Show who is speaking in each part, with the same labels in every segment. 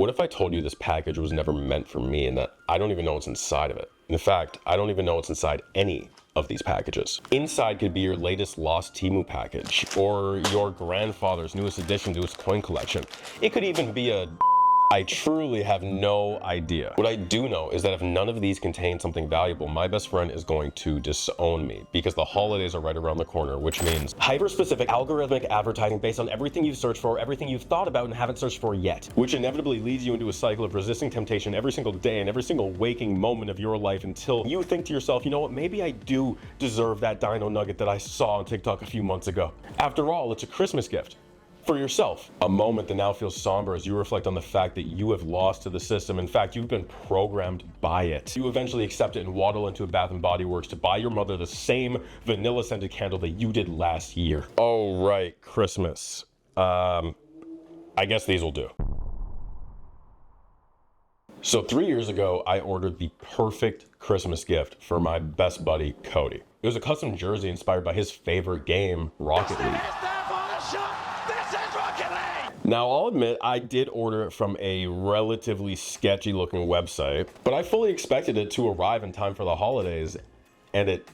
Speaker 1: What if I told you this package was never meant for me and that I don't even know what's inside of it? In fact, I don't even know what's inside any of these packages. Inside could be your latest lost Temu package or your grandfather's newest addition to his coin collection. It could even be a I truly have no idea. What I do know is that if none of these contain something valuable, my best friend is going to disown me because the holidays are right around the corner, which means hyper-specific algorithmic advertising based on everything you've searched for, everything you've thought about and haven't searched for yet, which inevitably leads you into a cycle of resisting temptation every single day and every single waking moment of your life until you think to yourself, you know what, maybe I do deserve that dino nugget that I saw on TikTok a few months ago. After all, it's a Christmas gift. For yourself, a moment that now feels somber as you reflect on the fact that you have lost to the system. In fact, you've been programmed by it. You eventually accept it and waddle into a Bath & Body Works to buy your mother the same vanilla scented candle that you did last year. Oh, right, Christmas. I guess these will do. So 3 years ago, I ordered the perfect Christmas gift for my best buddy, Cody. It was a custom jersey inspired by his favorite game, Rocket League. Now, I'll admit, I did order it from a relatively sketchy looking website, but I fully expected it to arrive in time for the holidays, and it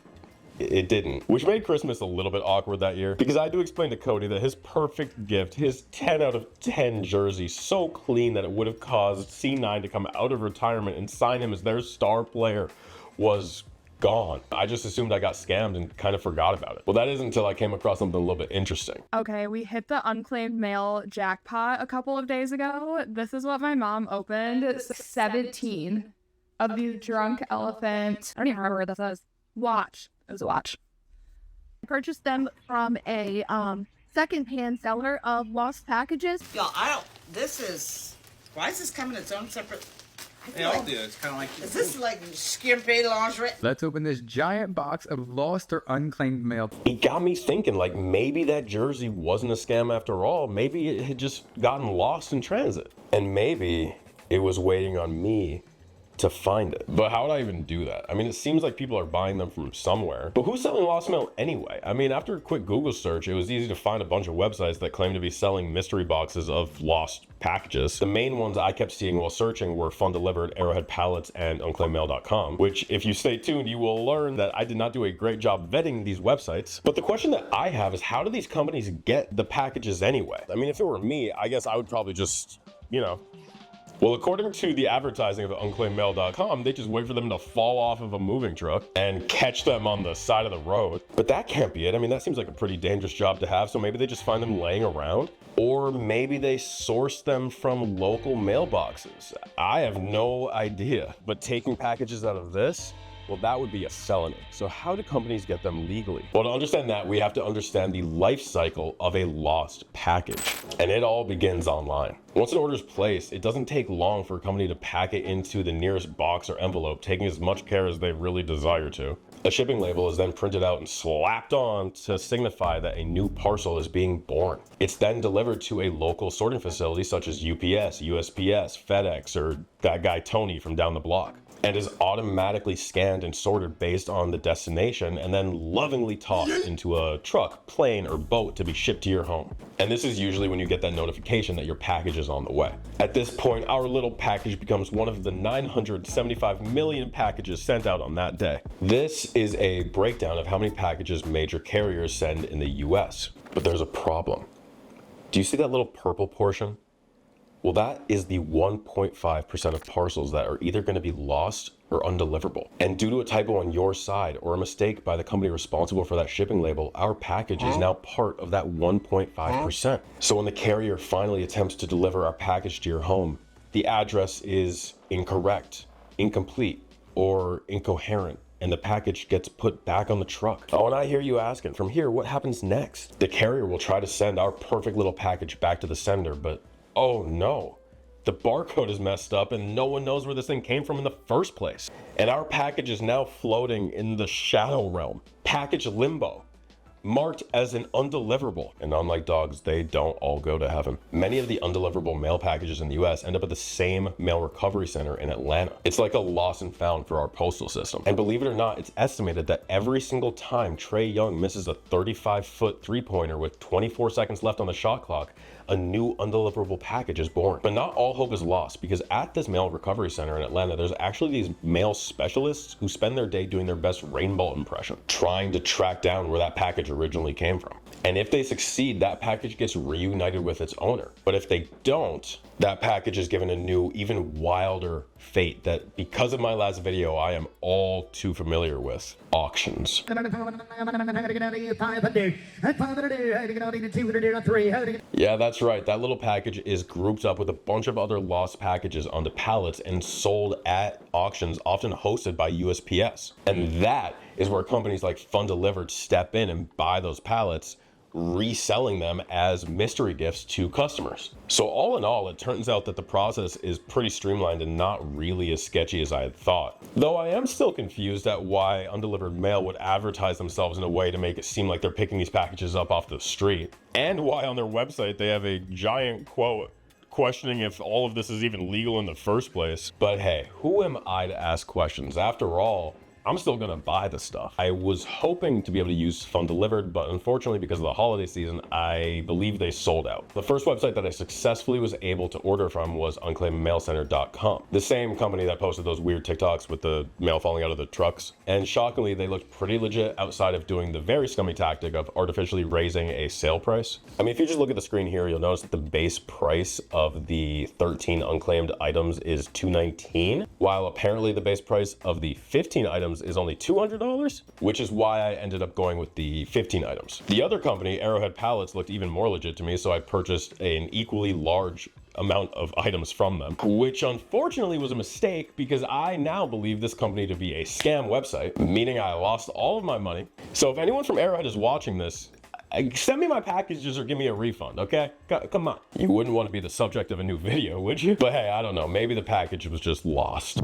Speaker 1: didn't, which made Christmas a little bit awkward that year because I had to explain to Cody that his perfect gift, his 10 out of 10 jersey, so clean that it would have caused C9 to come out of retirement and sign him as their star player, was gone. I just assumed I got scammed and kind of forgot about it. Well, that isn't until I came across something a little bit interesting.
Speaker 2: Okay, we hit the unclaimed mail jackpot a couple of days ago. This is what my mom opened. 17 of these drunk elephant, I don't even remember what this is. Watch. It was a watch.
Speaker 3: I purchased them from a second-hand seller of lost packages.
Speaker 4: Yo, why is this coming in its own separate?
Speaker 5: They all do. It's kind of like...
Speaker 4: Is this like skimpy lingerie?
Speaker 6: Let's open this giant box of lost or unclaimed mail.
Speaker 1: It got me thinking, like, maybe that jersey wasn't a scam after all. Maybe it had just gotten lost in transit. And maybe it was waiting on me to find it. But how would I even do that? I mean, it seems like people are buying them from somewhere. But who's selling lost mail anyway? I mean, after a quick Google search, it was easy to find a bunch of websites that claim to be selling mystery boxes of lost packages. The main ones I kept seeing while searching were Fun Delivered, Arrowhead Pallets, and unclaimedmail.com, which if you stay tuned, you will learn that I did not do a great job vetting these websites. But the question that I have is, how do these companies get the packages anyway? I mean, if it were me, I guess I would probably just, well, according to the advertising of unclaimedmail.com, they just wait for them to fall off of a moving truck and catch them on the side of the road. But that can't be it. I mean, that seems like a pretty dangerous job to have, so maybe they just find them laying around? Or maybe they source them from local mailboxes. I have no idea. But taking packages out of this, well, that would be a felony. So how do companies get them legally? Well, to understand that, we have to understand the life cycle of a lost package. And it all begins online. Once an order is placed, it doesn't take long for a company to pack it into the nearest box or envelope, taking as much care as they really desire to. A shipping label is then printed out and slapped on to signify that a new parcel is being born. It's then delivered to a local sorting facility such as UPS, USPS, FedEx, or that guy Tony from down the block, and is automatically scanned and sorted based on the destination and then lovingly tossed into a truck, plane, or boat to be shipped to your home. And this is usually when you get that notification that your package is on the way. At this point, our little package becomes one of the 975 million packages sent out on that day. This is a breakdown of how many packages major carriers send in the US. But there's a problem. Do you see that little purple portion? Well, that is the 1.5% of parcels that are either going to be lost or undeliverable. And due to a typo on your side or a mistake by the company responsible for that shipping label, our package is now part of that 1.5%. So when the carrier finally attempts to deliver our package to your home, the address is incorrect, incomplete, or incoherent, and the package gets put back on the truck. Oh, and I hear you asking, from here, what happens next? The carrier will try to send our perfect little package back to the sender, but oh no, the barcode is messed up and no one knows where this thing came from in the first place. And our package is now floating in the shadow realm, package limbo, marked as an undeliverable. And unlike dogs, they don't all go to heaven. Many of the undeliverable mail packages in the US end up at the same mail recovery center in Atlanta. It's like a lost and found for our postal system. And believe it or not, it's estimated that every single time Trae Young misses a 35-foot three-pointer with 24 seconds left on the shot clock, a new undeliverable package is born. But not all hope is lost, because at this mail recovery center in Atlanta, there's actually these mail specialists who spend their day doing their best rainbow impression, trying to track down where that package originally came from. And if they succeed, that package gets reunited with its owner. But if they don't, that package is given a new, even wilder fate that, because of my last video, I am all too familiar with: auctions. Yeah, that's right. That little package is grouped up with a bunch of other lost packages onto pallets and sold at auctions, often hosted by USPS. And that is where companies like Fun Delivered step in and buy those pallets, reselling them as mystery gifts to customers. So all in all, it turns out that the process is pretty streamlined and not really as sketchy as I had thought. Though I am still confused at why Undelivered Mail would advertise themselves in a way to make it seem like they're picking these packages up off the street, and why on their website they have a giant quote questioning if all of this is even legal in the first place. But hey, who am I to ask questions? After all, I'm still gonna buy the stuff. I was hoping to be able to use Fun Delivered, but unfortunately, because of the holiday season, I believe they sold out. The first website that I successfully was able to order from was unclaimedmailcenter.com, the same company that posted those weird TikToks with the mail falling out of the trucks. And shockingly, they looked pretty legit outside of doing the very scummy tactic of artificially raising a sale price. I mean, if you just look at the screen here, you'll notice that the base price of the 13 unclaimed items is $219, while apparently the base price of the 15 items is only $200, which is why I ended up going with the 15 items. The other company, Arrowhead Pallets, looked even more legit to me, so I purchased an equally large amount of items from them, which unfortunately was a mistake because I now believe this company to be a scam website, meaning I lost all of my money. So if anyone from Arrowhead is watching this, send me my packages or give me a refund, okay? Come on. You wouldn't want to be the subject of a new video, would you? But hey, I don't know, maybe the package was just lost.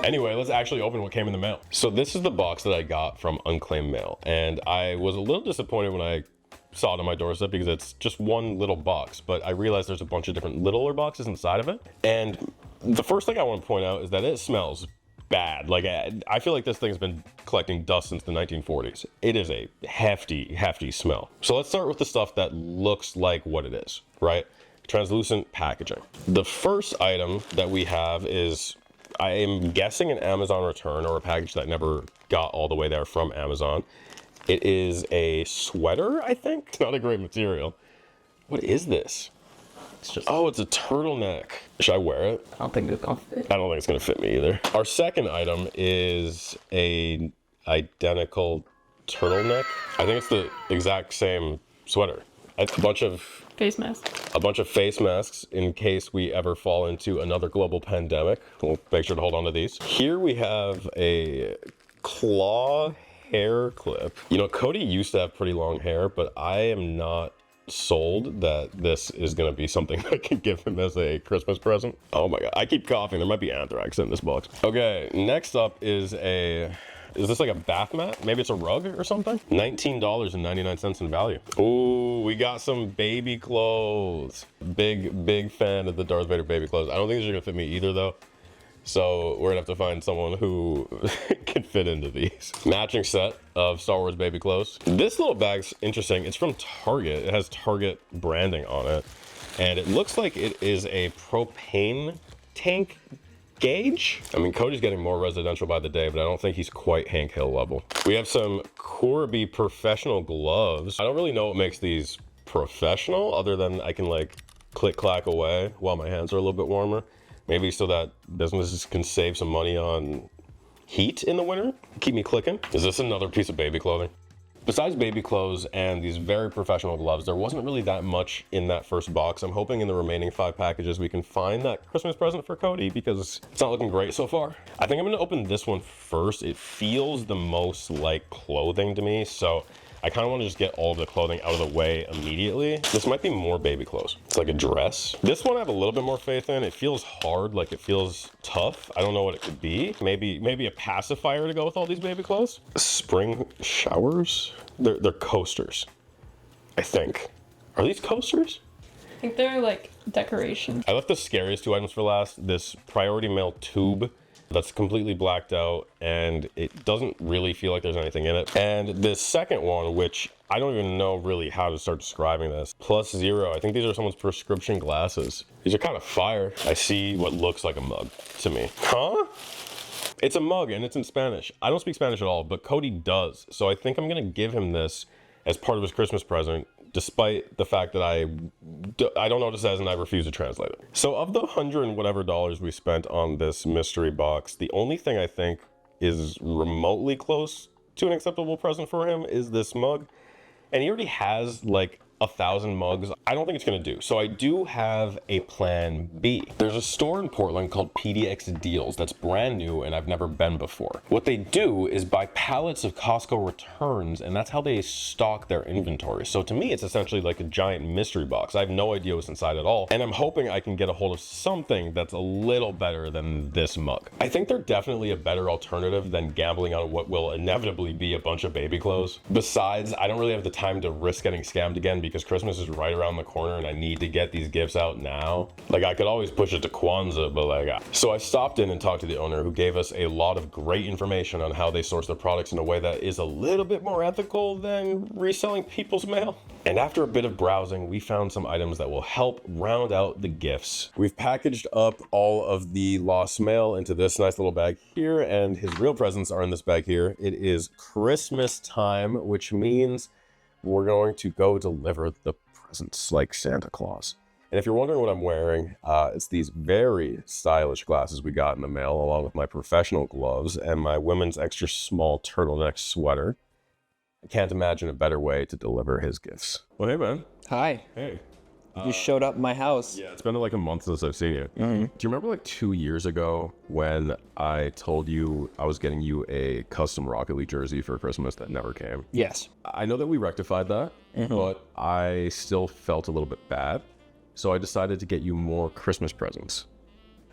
Speaker 1: Anyway, let's actually open what came in the mail. So this is the box that I got from Unclaimed Mail, and I was a little disappointed when I saw it on my doorstep because it's just one little box, but I realized there's a bunch of different littler boxes inside of it. And the first thing I want to point out is that it smells bad. Like, I feel like this thing's been collecting dust since the 1940s. It is a hefty, hefty smell. So let's start with the stuff that looks like what it is, right? Translucent packaging. The first item that we have is, I am guessing, an Amazon return or a package that never got all the way there from Amazon. It is a sweater, I think. Not a great material. What is this?
Speaker 6: It's just,
Speaker 1: Oh, it's a turtleneck. Should I wear it?
Speaker 6: I don't think it's gonna fit.
Speaker 1: I don't think it's gonna fit me either. Our second item is a identical turtleneck. I think it's the exact same sweater. It's a bunch of
Speaker 7: Face mask.
Speaker 1: face masks in case we ever fall into another global pandemic. We'll make sure to hold on to these. Here we have a claw hair clip. You know, Cody used to have pretty long hair, but I am not sold that this is gonna be something I can give him as a Christmas present. Oh my God, I keep coughing. There might be anthrax in this box. Okay, next up is is this like a bath mat? Maybe it's a rug or something? $19.99 in value. Ooh, we got some baby clothes. Big fan of the Darth Vader baby clothes. I don't think these are gonna fit me either though. So we're gonna have to find someone who can fit into these. Matching set of Star Wars baby clothes. This little bag's interesting. It's from Target. It has Target branding on it. And it looks like it is a propane tank gauge. I mean, Cody's getting more residential by the day, but I don't think he's quite Hank Hill level. We have some Corby professional gloves. I don't really know what makes these professional other than I can like click clack away while my hands are a little bit warmer. Maybe so that businesses can save some money on heat in the winter. Keep me clicking. Is this another piece of baby clothing? Besides baby clothes and these very professional gloves, there wasn't really that much in that first box. I'm hoping in the remaining 5 packages we can find that Christmas present for Cody because it's not looking great so far. I think I'm gonna open this one first. It feels the most like clothing to me, so I kind of want to just get all of the clothing out of the way immediately. This might be more baby clothes. It's like a dress. This one I have a little bit more faith in. It feels hard, like it feels tough. I don't know what it could be. Maybe a pacifier to go with all these baby clothes. Spring showers? They're coasters, I think. Are these coasters?
Speaker 7: I think they're like decoration.
Speaker 1: I left the scariest 2 items for last. This Priority Mail tube that's completely blacked out, and it doesn't really feel like there's anything in it. And this second one, which I don't even know really how to start describing this, +0. I think these are someone's prescription glasses. These are kind of fire. I see what looks like a mug to me. Huh? It's a mug and it's in Spanish. I don't speak Spanish at all, but Cody does. So I think I'm gonna give him this as part of his Christmas present, despite the fact that I don't know what it says and I refuse to translate it. So of the $100 and whatever we spent on this mystery box, the only thing I think is remotely close to an acceptable present for him is this mug. And he already has like 1,000 mugs. I don't think it's gonna do. So I do have a plan B. There's a store in Portland called PDX Deals that's brand new and I've never been before. What they do is buy pallets of Costco returns, and that's how they stock their inventory. So to me, it's essentially like a giant mystery box. I have no idea what's inside at all. And I'm hoping I can get a hold of something that's a little better than this mug. I think they're definitely a better alternative than gambling on what will inevitably be a bunch of baby clothes. Besides, I don't really have the time to risk getting scammed again because Christmas is right around the corner and I need to get these gifts out now. Like, I could always push it to Kwanzaa, but like, so I stopped in and talked to the owner, who gave us a lot of great information on how they source their products in a way that is a little bit more ethical than reselling people's mail. And after a bit of browsing, we found some items that will help round out the gifts. We've packaged up all of the lost mail into this nice little bag here, and his real presents are in this bag here. It is Christmas time, which means we're going to go deliver the presents like Santa Claus. And if you're wondering what I'm wearing, it's these very stylish glasses we got in the mail, along with my professional gloves and my women's extra small turtleneck sweater. I can't imagine a better way to deliver his gifts. Well, hey, man.
Speaker 7: Hi.
Speaker 1: Hey.
Speaker 7: You showed up at my house.
Speaker 1: Yeah, it's been like a month since I've seen you. Do you remember like 2 years ago when I told you I was getting you a custom Rocket League jersey for Christmas that never came?
Speaker 7: Yes.
Speaker 1: I know that we rectified that, but I still felt a little bit bad. So I decided to get you more Christmas presents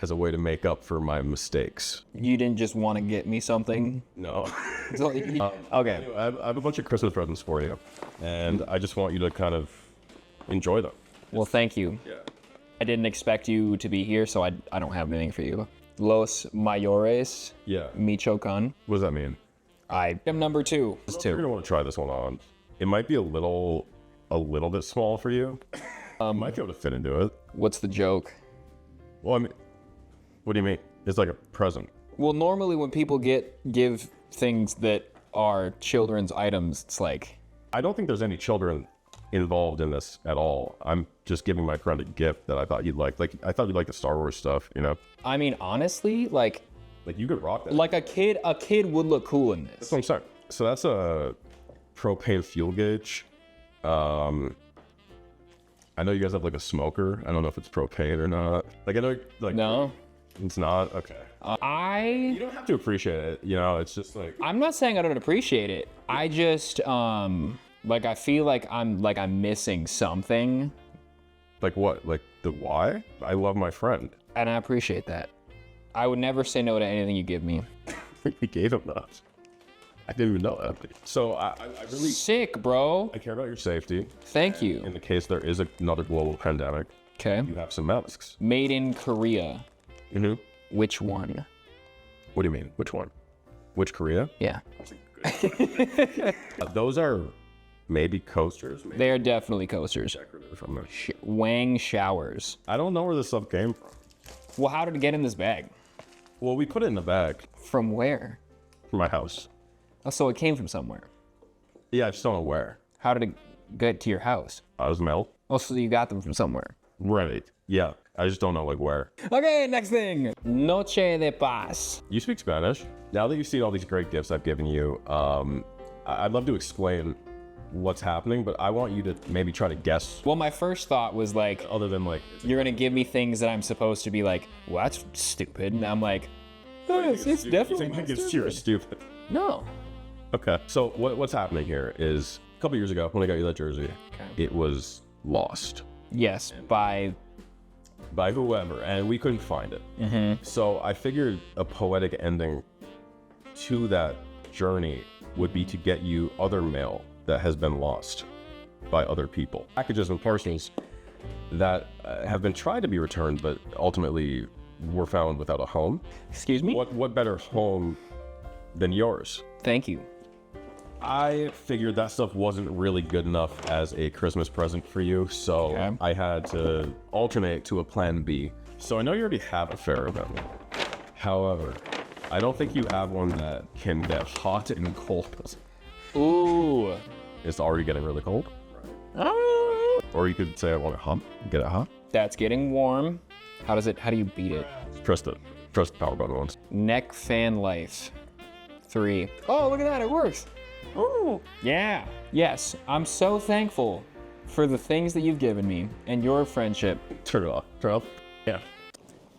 Speaker 1: as a way to make up for my mistakes.
Speaker 7: You didn't just want to get me something?
Speaker 1: No.
Speaker 7: Okay.
Speaker 1: Anyway, I have a bunch of Christmas presents for you, and I just want you to kind of enjoy them.
Speaker 7: Well, thank you.
Speaker 1: Yeah.
Speaker 7: I didn't expect you to be here, so I don't have anything for you. Los Mayores,
Speaker 1: Yeah.
Speaker 7: Michoacan.
Speaker 1: What does that mean?
Speaker 7: I am number 2.
Speaker 1: You're gonna want to try this one on. It might be a little bit small for you. Might be able to fit into it.
Speaker 7: What's the joke?
Speaker 1: Well, I mean, what do you mean? It's like a present.
Speaker 7: Well, normally when people give things that are children's items, it's like,
Speaker 1: I don't think there's any children involved in this at all. I'm just giving my friend a gift that I thought you'd like. Like, I thought you'd like the Star Wars stuff, you know?
Speaker 7: I mean, honestly, like
Speaker 1: You could rock that.
Speaker 7: a kid would look cool in
Speaker 1: That's
Speaker 7: this.
Speaker 1: what I'm saying. So that's a propane fuel gauge. I know you guys have like a smoker. I don't know if it's propane or not. Like, I know, like,
Speaker 7: No.
Speaker 1: it's not. Okay. You don't have to appreciate it. You know, it's just like,
Speaker 7: I'm not saying I don't appreciate it. I just like I feel like I'm missing something,
Speaker 1: like what? Like the why? I love my friend.
Speaker 7: and I appreciate that. I would never say no to anything you give me.
Speaker 1: We gave him that. I didn't even know that. So I really,
Speaker 7: Sick, bro.
Speaker 1: I care about your safety.
Speaker 7: Thank you.
Speaker 1: In the case there is another global pandemic,
Speaker 7: Okay.
Speaker 1: you have some masks.
Speaker 7: Made in Korea.
Speaker 1: Mm-hmm.
Speaker 7: Which one?
Speaker 1: What do you mean? Which one? Which Korea?
Speaker 7: Yeah.
Speaker 1: Those are maybe coasters. Maybe
Speaker 7: They are definitely coasters.
Speaker 1: decorative. I'm not sure.
Speaker 7: Wang showers.
Speaker 1: I don't know where this stuff came from.
Speaker 7: Well, how did it get in this bag?
Speaker 1: Well, we put it in the bag
Speaker 7: From where?
Speaker 1: from my house.
Speaker 7: Oh, so it came from somewhere.
Speaker 1: Yeah, I just don't know where.
Speaker 7: How did it get to your house?
Speaker 1: I was mail.
Speaker 7: Oh, so you got them from somewhere.
Speaker 1: Right. Yeah. I just don't know like where.
Speaker 7: Okay, next thing. Noche de Paz.
Speaker 1: You speak Spanish. Now that you've seen all these great gifts I've given you, I'd love to explain what's happening, but I want you to maybe try to guess.
Speaker 7: Well, my first thought was like,
Speaker 1: Other than like,
Speaker 7: you're gonna give me things that I'm supposed to be like, well, that's stupid. And I'm like, oh, it's definitely not
Speaker 1: it's
Speaker 7: stupid.
Speaker 1: stupid.
Speaker 7: No.
Speaker 1: Okay. So what's happening here is a couple years ago when I got you that jersey, it was lost
Speaker 7: Yes, by
Speaker 1: by whoever, and we couldn't find it. So I figured a poetic ending to that journey would be to get you other mail that has been lost by other people. Packages and parcels that have been tried to be returned, but ultimately were found without a home.
Speaker 7: Excuse me?
Speaker 1: What better home than yours?
Speaker 7: Thank you.
Speaker 1: I figured that stuff wasn't really good enough as a Christmas present for you, so
Speaker 7: Okay.
Speaker 1: I had to alternate to a plan B. So I know you already have a fair amount. However, I don't think you have one that can get hot and cold.
Speaker 7: Ooh.
Speaker 1: It's already getting really cold. Or you could say I want it hot, get it hot.
Speaker 7: That's getting warm. How do you beat it?
Speaker 1: Press the power button once.
Speaker 7: Neck fan life. 3. Oh, look at that, it works. Ooh. Yeah. Yes, I'm so thankful for the things that you've given me and your friendship.
Speaker 1: Turn it off. Turn it off. Yeah.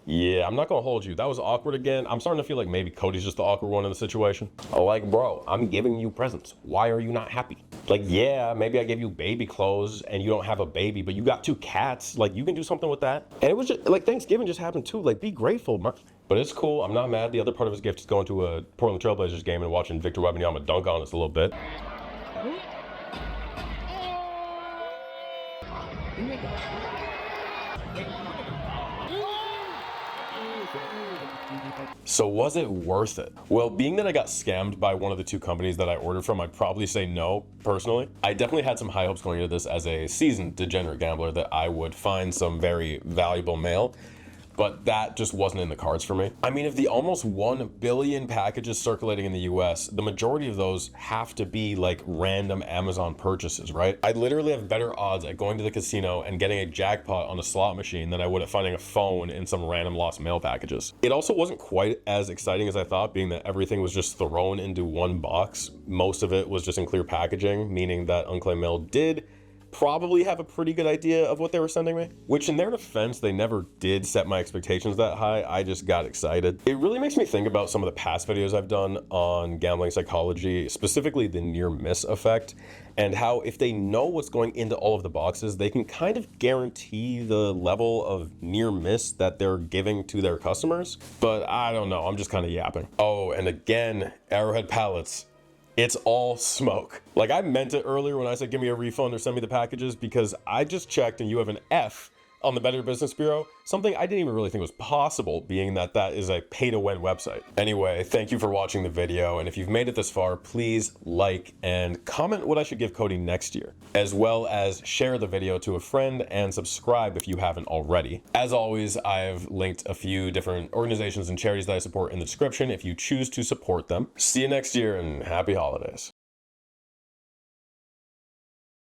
Speaker 1: Yeah, I'm not gonna hold you. That was awkward again. I'm starting to feel like maybe Cody's just the awkward one in the situation. Like, bro, I'm giving you presents. Why are you not happy? Like, yeah, maybe I gave you baby clothes and you don't have a baby, but you got 2 cats. Like, you can do something with that. And it was just, like, Thanksgiving just happened too. Like, be grateful, man. But it's cool. I'm not mad. The other part of his gift is going to a Portland Trailblazers game and watching Victor Wembanyama dunk on us a little bit. So was it worth it? Well, being that I got scammed by one of the 2 companies that I ordered from, I'd probably say no, personally. I definitely had some high hopes going into this as a seasoned degenerate gambler that I would find some very valuable mail, but that just wasn't in the cards for me. I mean, of the almost 1 billion packages circulating in the US, the majority of those have to be like random Amazon purchases, right? I literally have better odds at going to the casino and getting a jackpot on a slot machine than I would at finding a phone in some random lost mail packages. It also wasn't quite as exciting as I thought, being that everything was just thrown into one box. Most of it was just in clear packaging, meaning that Unclaimed Mail did probably have a pretty good idea of what they were sending me, which in their defense, they never did set my expectations that high. I just got excited. It really makes me think about some of the past videos I've done on gambling psychology, specifically the near miss effect, and how if they know what's going into all of the boxes, they can kind of guarantee the level of near miss that they're giving to their customers. But I don't know, I'm just kind of yapping. Oh, and again, Arrowhead Pallets. It's all smoke. Like, I meant it earlier when I said give me a refund or send me the packages, because I just checked and you have an F on the Better Business Bureau, something I didn't even really think was possible, being that that is a pay-to-win website. Anyway, thank you for watching the video, and if you've made it this far, please like and comment what I should give Cody next year, as well as share the video to a friend and subscribe if you haven't already. As always, I've linked a few different organizations and charities that I support in the description if you choose to support them. See you next year, and happy holidays.